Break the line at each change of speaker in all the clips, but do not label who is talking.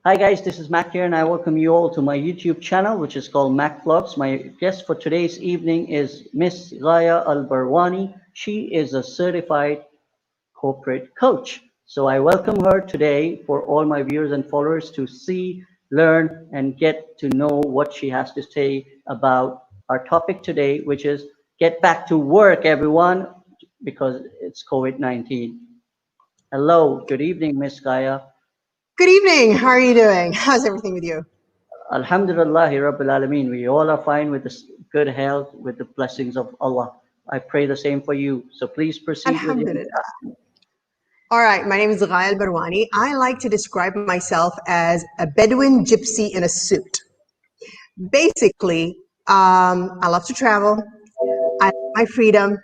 Hi guys, this is Mac here and I welcome you all to my YouTube channel which is called Mac Vlogs. My guest for today's evening is Miss Ghaya Al Barwani. She is a certified corporate coach. So I welcome her today for all my viewers and followers to see, learn and get to know what she has to say about our topic today, which is get back to work everyone, because it's COVID-19. Hello, good evening Miss Ghaya.
Good evening. How are you doing? How's everything with you?
Alhamdulillah Rabbil Alameen. We all are fine with this good health, with the blessings of Allah. I pray the same for you. So please proceed with your.
Alhamdulillah. All right. My name is Ghaya Al Barwani. I like to describe myself as a Bedouin gypsy in a suit. Basically, I love to travel. I like my freedom.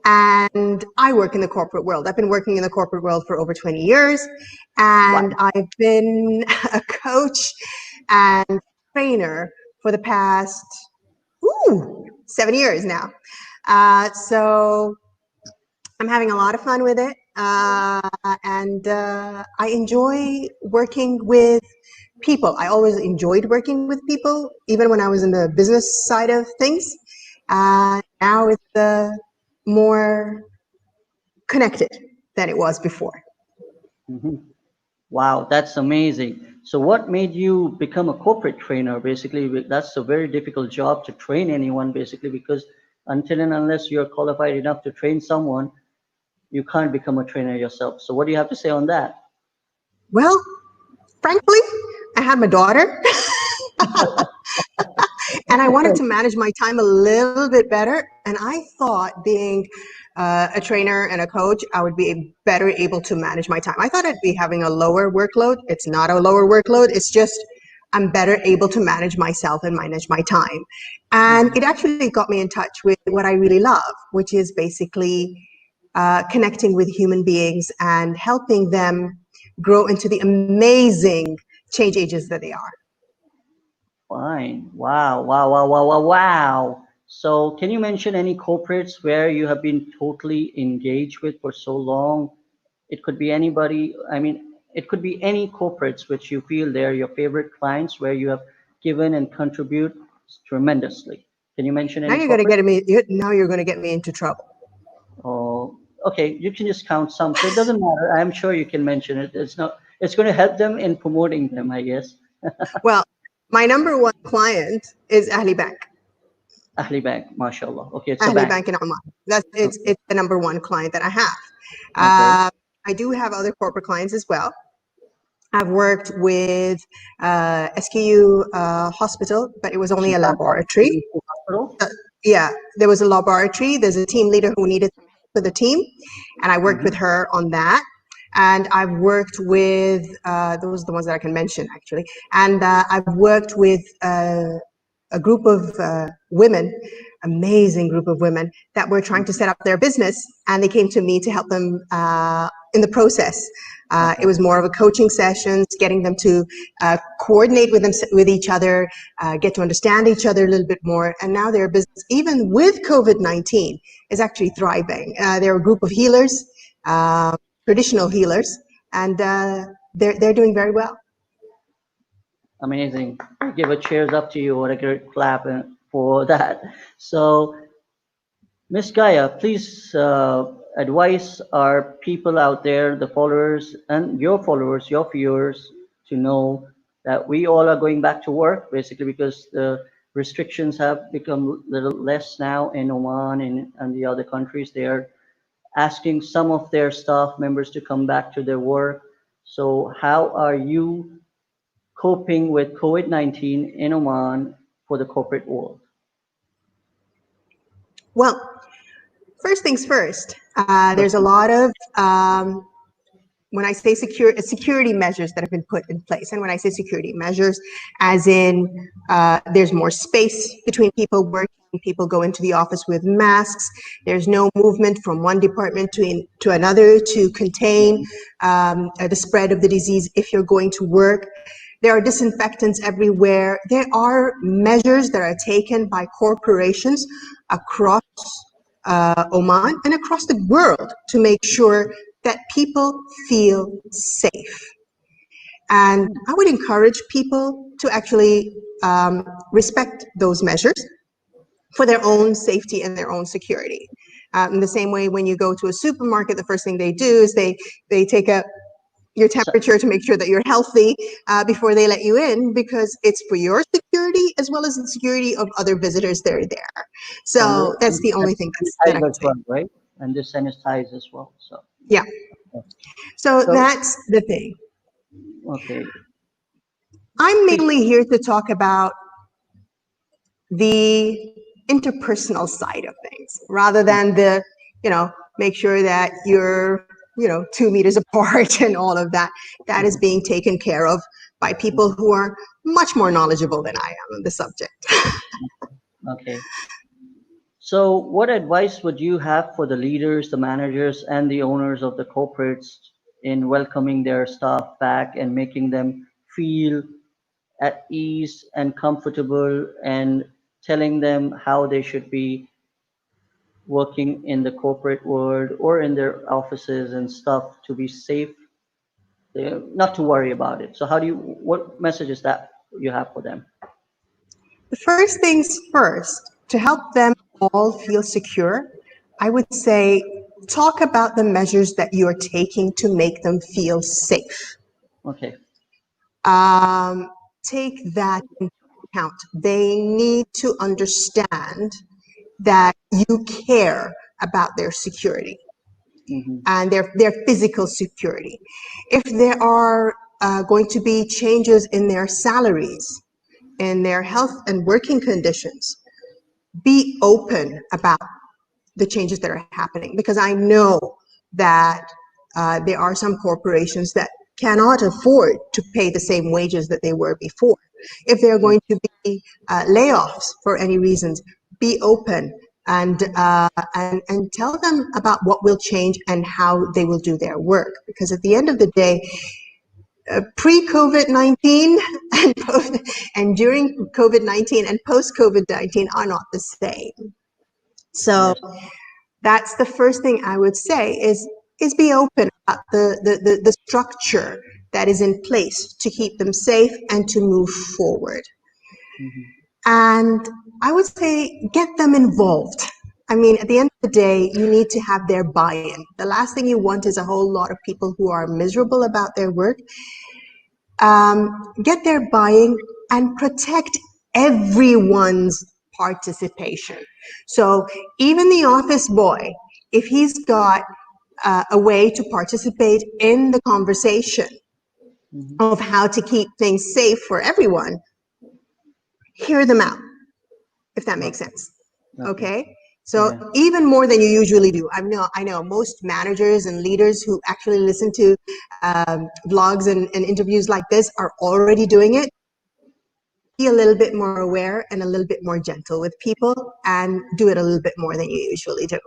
And I work in the corporate world. I've been working in the corporate world for over 20 years. And I've been a coach and trainer for the past 7 years now. So I'm having a lot of fun with it. And I enjoy working with people. I always enjoyed working with people, even when I was in the business side of things. Now it's more connected than it was before.
Wow, that's amazing. So what made you become a corporate trainer? Basically, that's a very difficult job to train anyone, basically, because until and unless you're qualified enough to train someone, you can't become a trainer yourself. So what do you have to say on that?
Well, frankly, I had my daughter. And I wanted to manage my time a little bit better. And I thought being a trainer and a coach, I would be better able to manage my time. I thought I'd be having a lower workload. It's not a lower workload. It's just I'm better able to manage myself and manage my time. And it actually got me in touch with what I really love, which is basically connecting with human beings and helping them grow into the amazing change agents that they are.
Fine. Wow, wow, wow, wow, wow, wow. So can you mention any corporates where you have been totally engaged with for so long? It could be anybody. I mean, it could be any corporates which you feel they're your favorite clients where you have given and contribute tremendously. Can you mention
Now
any
you're going to
corporate?
get me. Now you're going to get me into trouble.
Oh, okay. You can just count some. So it doesn't matter. I'm sure you can mention it. It's not. It's going to help them in promoting them, I guess.
Well, my number one client is Ahli Bank.
Ahli Bank, mashallah. Okay, it's a
Ahli
bank.
Bank in Oman. It's the number one client that I have.
Okay.
I do have other corporate clients as well. I've worked with SKU Hospital, but it was only a laboratory.
Hospital?
Yeah, there was a laboratory. There's a team leader who needed some help with the team, and I worked with her on that. And I've worked with, those are the ones that I can mention actually. And I've worked with a group of women, amazing group of women that were trying to set up their business, and they came to me to help them in the process. It was more of a coaching sessions, getting them to coordinate with each other, get to understand each other a little bit more. And now their business, even with COVID-19, is actually thriving. They're a group of healers, traditional healers, and they're doing very well.
Amazing. I give a cheers up to you or a great clap for that. So, Miss Gaia, please advise our people out there, the followers and your followers, your viewers, to know that we all are going back to work, basically, because the restrictions have become a little less now in Oman and the other countries. They are asking some of their staff members to come back to their work. So how are you coping with COVID-19 in Oman for the corporate world?
Well, first things first, there's a lot of, when I say security measures that have been put in place. And when I say security measures, as in there's more space between people working, people go into the office with masks, there's no movement from one department to another to contain the spread of the disease if you're going to work. There are disinfectants everywhere. There are measures that are taken by corporations across Oman and across the world to make sure that people feel safe. And I would encourage people to actually respect those measures for their own safety and their own security. In the same way, when you go to a supermarket, the first thing they do is they take your
So,
temperature to make sure that you're healthy before they let you in, because it's for your security as well as the security of other visitors that are there.
and
So that's the
and
only thing that I
sanitize
would
as
say.
well, right? And this sanitize as well. So,
Yeah.
okay.
So
So,
that's the thing.
okay,
I'm
please.
mainly here to talk about the interpersonal side of things rather than the, make sure that you're, 2 meters apart and all of that. That is being taken care of by people who are much more knowledgeable than I am on the subject.
Okay. So, what advice would you have for the leaders, the managers, and the owners of the corporates in welcoming their staff back and making them feel at ease and comfortable and telling them how they should be working in the corporate world or in their offices and stuff to be safe, not to worry about it? So, what message is that you have for them?
The first things first, to help them all feel secure, I would say talk about the measures that you are taking to make them feel safe.
Okay.
Take that into account. They need to understand that you care about their security
Hmm.
and their physical security. If there are going to be changes in their salaries, in their health and working conditions, be open about the changes that are happening, because I know that there are some corporations that cannot afford to pay the same wages that they were before. If there are going to be layoffs for any reasons, be open and tell them about what will change and how they will do their work. Because at the end of the day, pre-COVID-19 and, and during COVID-19 and post-COVID-19 are not the same. So
Yes.
that's the first thing I would say is be open about the structure that is in place to keep them safe and to move forward.
Hmm.
And I would say get them involved. I mean, at the end of the day, you need to have their buy-in. The last thing you want is a whole lot of people who are miserable about their work. Get their buy-in and protect everyone's participation. So even the office boy, if he's got a way to participate in the conversation
Hmm.
of how to keep things safe for everyone, hear them out, if that makes
Okay.
sense.
Okay.
Okay? So
Yeah.
even more than you usually do. I know most managers and leaders who actually listen to vlogs and interviews like this are already doing it. Be a little bit more aware and a little bit more gentle with people and do it a little bit more than you usually do.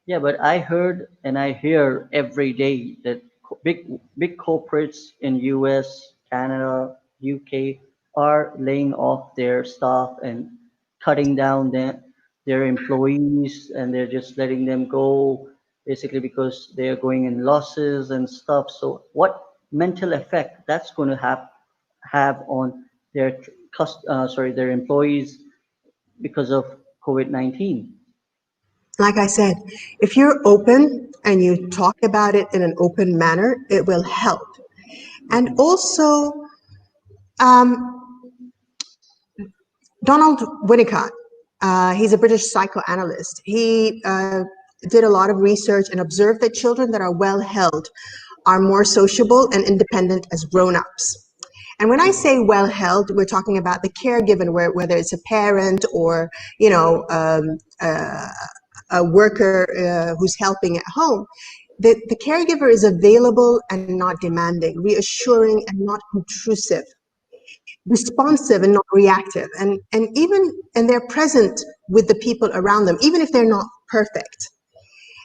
Yeah, but I heard and I hear every day that big corporates in US, Canada, UK are laying off their staff and cutting down their employees, and they're just letting them go basically because they're going in losses and stuff. So what mental effect that's going to have on their their employees because of COVID-19?
Like I said, if you're open and you talk about it in an open manner, it will help. And
Hmm.
also, um, Donald Winnicott, he's a British psychoanalyst. He did a lot of research and observed that children that are well held are more sociable and independent as grown-ups. And when I say well held, we're talking about the caregiver, whether it's a parent or, you know, a worker who's helping at home. The caregiver is available and not demanding, reassuring and not intrusive, responsive and not reactive, and they're present with the people around them, even if they're not perfect.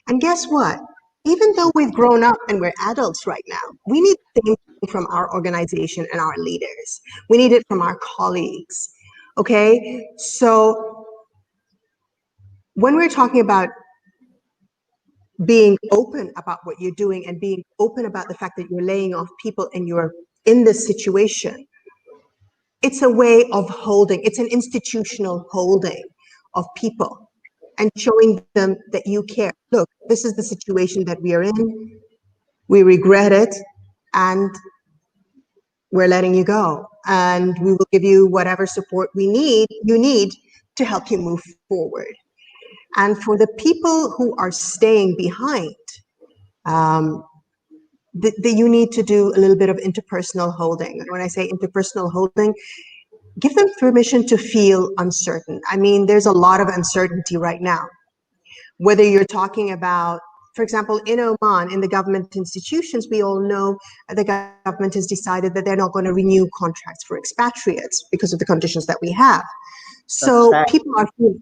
And guess what? Even though we've grown up and we're adults right now, we need the same thing from our organization and our leaders. We need it from our colleagues. Okay? So when we're talking about being open about what you're doing and being open about the fact that you're laying off people and you're in this situation, it's a way of holding, it's an institutional holding of people and showing them that you care. Look, this is the situation that we are in. We regret it and we're letting you go. And we will give you whatever support you need to help you move forward. And for the people who are staying behind, you need to do a little bit of interpersonal holding. And when I say interpersonal holding, give them permission to feel uncertain. I mean, there's a lot of uncertainty right now. Whether you're talking about, for example, in Oman, in the government institutions, we all know the government has decided that they're not going to renew contracts for expatriates because of the conditions that we have.
That's
So
sad.
people are feeling,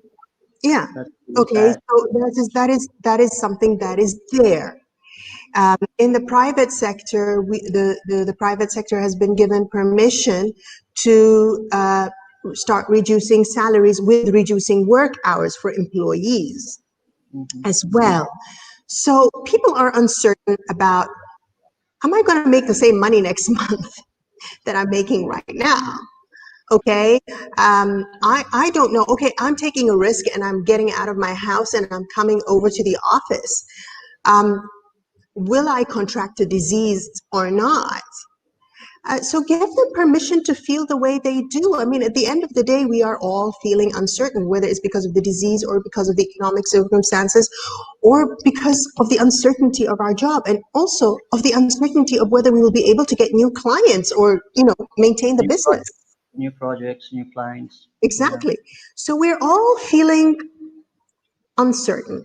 yeah,
That's really
okay.
sad.
So that is something that is there. In the private sector, the private sector has been given permission to start reducing salaries with reducing work hours for employees
Hmm.
as well. So people are uncertain about, am I going to make the same money next month that I'm making right now? Okay, I don't know. Okay, I'm taking a risk and I'm getting out of my house and I'm coming over to the office. Will I contract a disease or not? So give them permission to feel the way they do. I mean, at the end of the day, we are all feeling uncertain, whether it's because of the disease or because of the economic circumstances or because of the uncertainty of our job and also of the uncertainty of whether we will be able to get new clients or, maintain the
New
business.
projects, new projects, new clients. Yeah.
Exactly. So we're all feeling uncertain.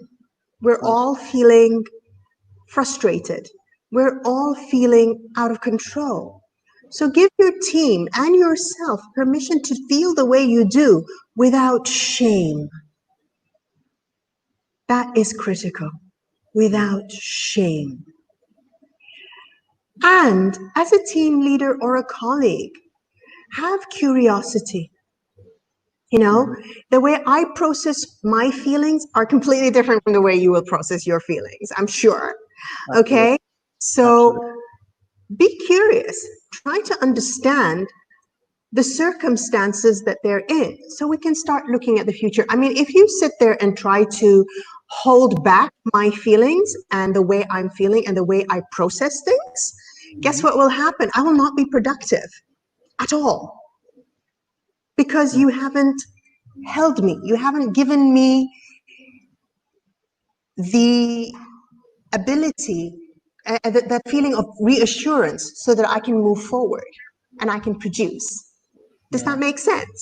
We're
Once,
all feeling frustrated. We're all feeling out of control. So give your team and yourself permission to feel the way you do without shame. That is critical.
yeah.
Without shame. And as a team leader or a colleague, have curiosity. You know,
Hmm.
the way I process my feelings are completely different from the way you will process your feelings, I'm sure.
Absolutely.
Okay? So
Absolutely.
be curious. Try to understand the circumstances that they're in so we can start looking at the future. I mean, if you sit there and try to hold back my feelings and the way I'm feeling and the way I process things, guess
Hmm.
what will happen? I will not be productive at all because
Yeah.
you haven't held me. You haven't given me the ability, that feeling of reassurance so that I can move forward and I can produce. Does that
Yeah.
make sense?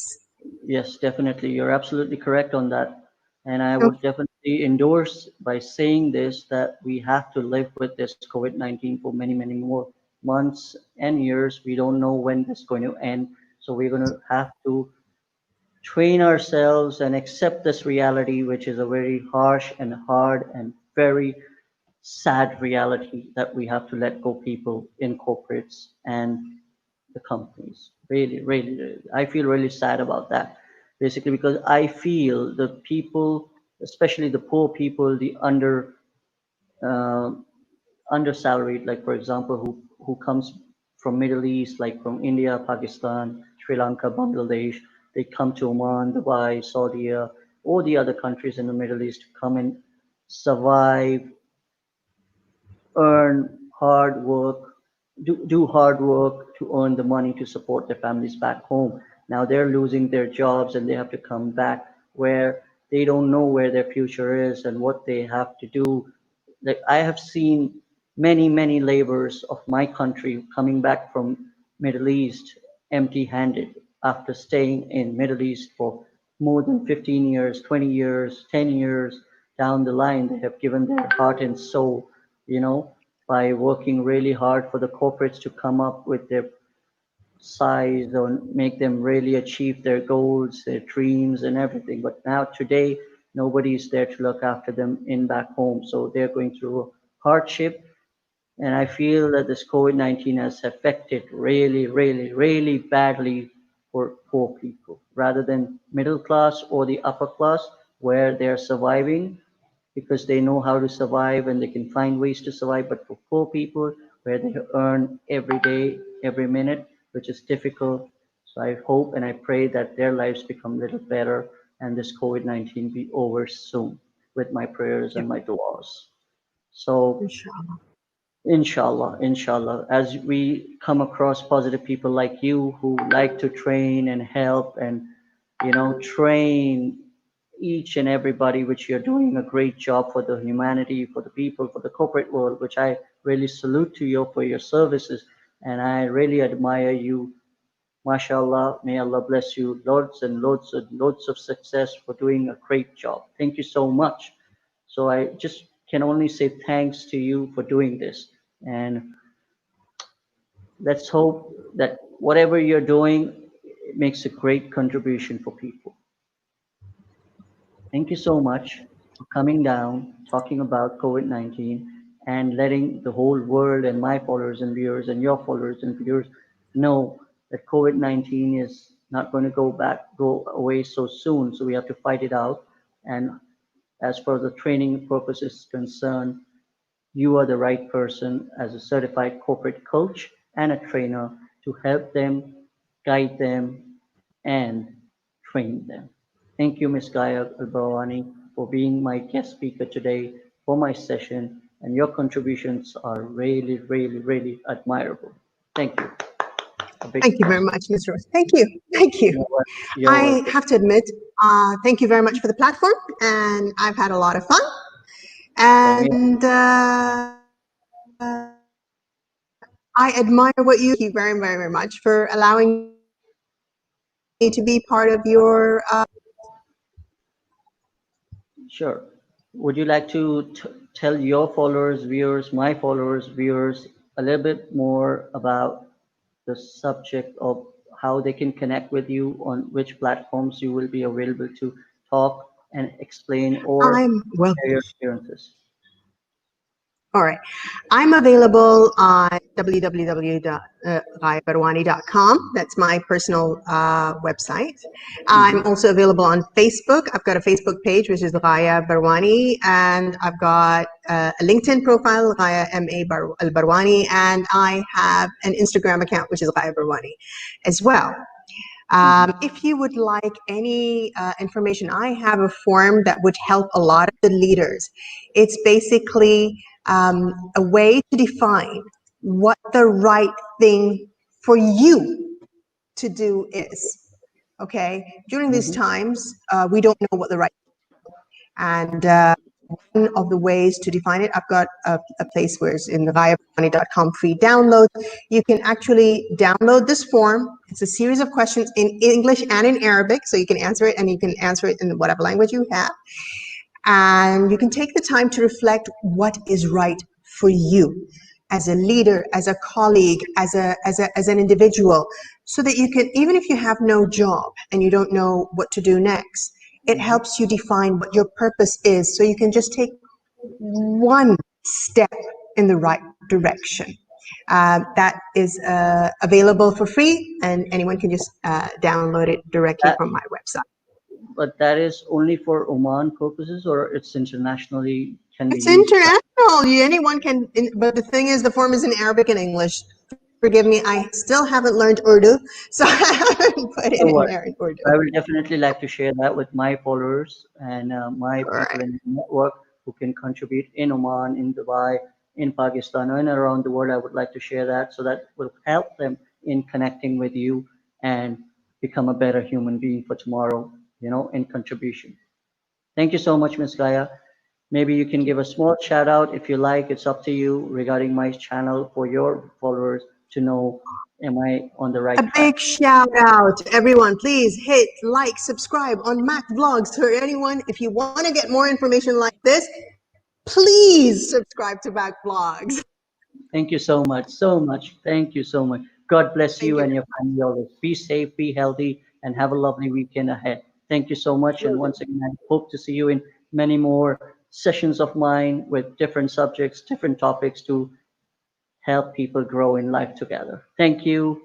Yes, definitely. You're absolutely correct on that. And I would
Okay.
definitely endorse by saying this that we have to live with this COVID-19 for many, many more months and years. We don't know when this is going to end. So we're going to have to train ourselves and accept this reality, which is a very harsh and hard and very sad reality that we have to let go people in corporates and the companies. Really, really, really. I feel really sad about that. Basically, because I feel the people, especially the poor people, the uh, undersalaried, like for example, who comes from Middle East, like from India, Pakistan, Sri Lanka, Bangladesh, they come to Oman, Dubai, Saudi, all the other countries in the Middle East to come and survive, earn hard work, do hard work to earn the money to support their families back home. Now they're losing their jobs and they have to come back where they don't know where their future is and what they have to do. Like I have seen many, many laborers of my country coming back from Middle East empty-handed after staying in Middle East for more than 15 years, 20 years, 10 years down the line. They have given their heart and soul, you know, by working really hard for the corporates to come up with their size or make them really achieve their goals, their dreams and everything. But now today, nobody's there to look after them in back home. So they're going through hardship. And I feel that this COVID-19 has affected really, really, really badly for poor people rather than middle class or the upper class where they're surviving. because they know how to survive and they can find ways to survive. But for poor people, where they earn every day, every minute, which is difficult. So I hope and I pray that their lives become a little better and this COVID-19 be over soon with my prayers
Yep.
and my du'as. So
Inshallah.
inshallah, inshallah, as we come across positive people like you who like to train and help and, train each and everybody, which you're doing a great job for the humanity, for the people, for the corporate world, which I really salute to you for your services. And I really admire you. MashaAllah, may Allah bless you loads and loads of success for doing a great job. Thank you so much. So I just can only say thanks to you for doing this. And let's hope that whatever you're doing, it makes a great contribution for people. Thank you so much for coming down, talking about COVID-19, and letting the whole world and my followers and viewers and your followers and viewers know that COVID-19 is not going to go away so soon. So we have to fight it out. And as far as the training purpose is concerned, you are the right person as a certified corporate coach and a trainer to help them, guide them, and train them. Thank you, Ms. Ghaya Al Barwani, for being my guest speaker today for my session, and your contributions are really, really, really admirable. Thank you. A big
Thank you very
applause.
much, Ms. Rose. Thank you. Thank you.
You're
I
welcome.
have to admit, thank you very much for the platform, and I've had a lot of fun.
Same here.
And I admire what you. Thank you very, very, very much for allowing me to be part of your.
Sure. Would you like to tell your followers, viewers, my followers, viewers, a little bit more about the subject of how they can connect with you, on which platforms you will be available to talk and explain or
I'm well.
share your experiences?
All right. I'm available on www.ghayabarwani.com. That's my personal website. I'm
Mhm,
also available on Facebook. I've got a Facebook page, which is Ghaya Barwani, and I've got a LinkedIn profile, Ghaya Al Barwani, and I have an Instagram account, which is Ghaya Barwani as well.
mhm,
If you would like any information, I have a form that would help a lot of the leaders. It's basically a way to define what the right thing for you to do is. Okay, during these
mhm.
times, we don't know what the right, and one of the ways to define it, I've got a place where it's in the ghayabarwani.com free download. You can actually download this form. It's a series of questions in English and in Arabic, so you can answer it, and you can answer it in whatever language you have. And you can take the time to reflect what is right for you as a leader, as a colleague, as an individual, so that you can, even if you have no job and you don't know what to do next, it
Mhm.
helps you define what your purpose is, so you can just take one step in the right direction. That is available for free, and anyone can just download it directly
That,
from my website.
but that is only for Oman purposes, or it's internationally can be
It's
used.
international. Anyone can, but the thing is, the form is in Arabic and English. Forgive me, I still haven't learned Urdu, so I haven't put it
No
in
worries.
there in Urdu.
I will definitely like to share that with my followers and my
All
people
right.
in the network who can contribute in Oman, in Dubai, in Pakistan, and around the world. I would like to share that so that will help them in connecting with you and become a better human being for tomorrow, in contribution. Thank you so much, Ms. Gaya. Maybe you can give a small shout out if you like. It's up to you regarding my channel for your followers to know, am I on the right
A
track?
big shout out to everyone. Please hit like, subscribe on Mac Vlogs for anyone. If you want to get more information like this, please subscribe to Mac Vlogs.
Thank you so much, so much. Thank you so much. God bless
Thank
you
you.
and your family always. Be safe, be healthy, and have a lovely weekend ahead. Thank you so much. And
Will do.
once again, I hope to see you in many more sessions of mine with different subjects, different topics to help people grow in life together. Thank you.